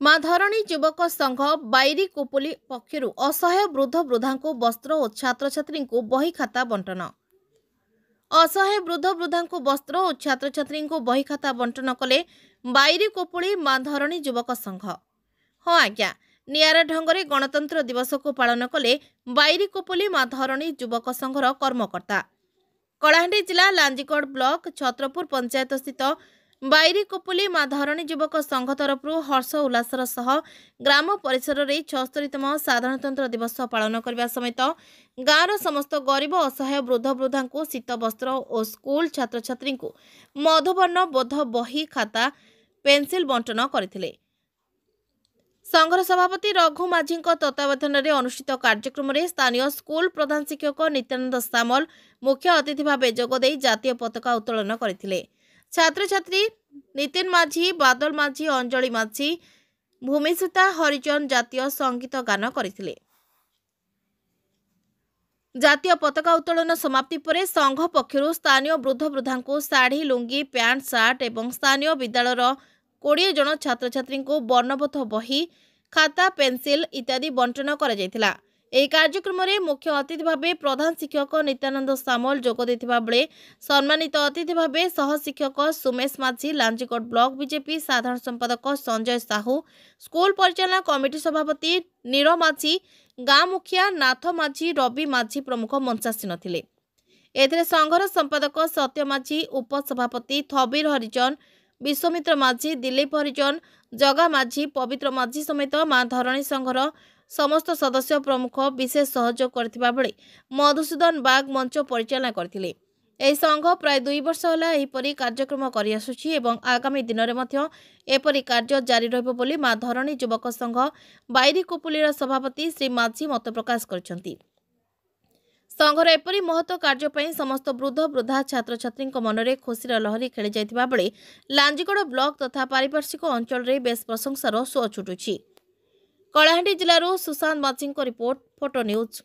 माँ धरणी युवक संघ बाईरी कोपोली पक्षर असहाय वृद्ध वृद्धा को वस्त्र और छात्र छात्री को बही खाता बंटन। असहाय वृद्ध वृद्धा को वस्त्र और छात्र छात्री को बही खाता बंटन कले बाईरी कोपोली माँ धरणी युवक संघ। हाँ आज्ञा, नियारा ढंगरे गणतंत्र दिवस को पालन कले बाईरी कोपोली माँ धरणी युवक संघर कर्मकर्ता। कलाहांडी जिला लांजीगढ़ ब्लॉक छत्रपुर पंचायत स्थित बाईरी कोपोली माँ धरणी युवक संघ तरफ हर्ष उल्लासर सह ग्राम परिसर में 76तम साधारणतंत्र दिवस पालन करने समेत गाँवर समस्त गरीब असहाय वृद्ध वृद्धा को शीत वस्त्र और स्कूल छात्र छात्री को मधुवर्ण बोध बही खाता पेंसिल बंटन करथिले। संघर सभापति रघु माझी तत्वावधान में अनुष्ठित कार्यक्रम में स्थानीय स्कूल प्रधान शिक्षक नित्यानंद सामल मुख्य अतिथि भाव जोगदे जातीय पताका उत्तोलन करथिले। छात्र छात्री नितिन माझी, बादल माझी, अंजलि माझी, भूमिसुता हरिजन जातीय संगीत गान करथिले। जातीय पताका उत्तोलन समाप्ति पर संघ पक्षर स्थानीय वृद्ध वृद्धा को शाढ़ी, लुंगी, पैंट, सार्ट और स्थानीय विद्यालय 20 जन छात्र छात्री को वर्णबोध बही खाता पेंसिल इत्यादि बंटन कर कार्यक्रम में मुख्य अतिथि भाव प्रधान शिक्षक नित्यानंद सामल जोग देथिबा बेले सम्मानित अतिथि भाव सह शिक्षक सुमेश माझी, लांजीगढ़ ब्लॉक बीजेपी साधारण संपादक संजय साहू, स्कूल परिचालना कमिटी सभापति नीर माझी, गाँ मुखिया नाथ माझी, रवि माझी प्रमुख मंचासीन थिले। एथिरे संघर संपादक सत्य माझी, उपसभापति थबीर हरिजन, विश्वमित्र माझी, दिलीप हरिजन, जगा माझी, पवित्र माझी समेत माँ धरणी संघर समस्त सदस्य प्रमुख विशेष सहयोग करथिबा बेले मधुसूदन बाग मंच परिचालना करथिले। एही संघ प्राय 2 वर्ष होला एहीपरि कार्यक्रम करि आसुछि एवं आगामी दिन में मध्य एपरि कार्य जारी रहबो बोली माँ धरणी युवक संघ बाईरी कोपोलीर सभापति श्री माझी मत प्रकाश करछन्ति। संघर एपरि महत्व कार्य पई समस्त वृद्ध वृद्धा छात्र छात्री मनरे खुशीर लहरी खेली जाइथिबा बेले लांजीगढ़ ब्लॉक तथा पारिपार्श्विक अंचल रे बेस प्रशंसार सुଅ छुटुछि। कलाहांडी जिलारू सुशांत माझी रिपोर्ट, फोटो न्यूज।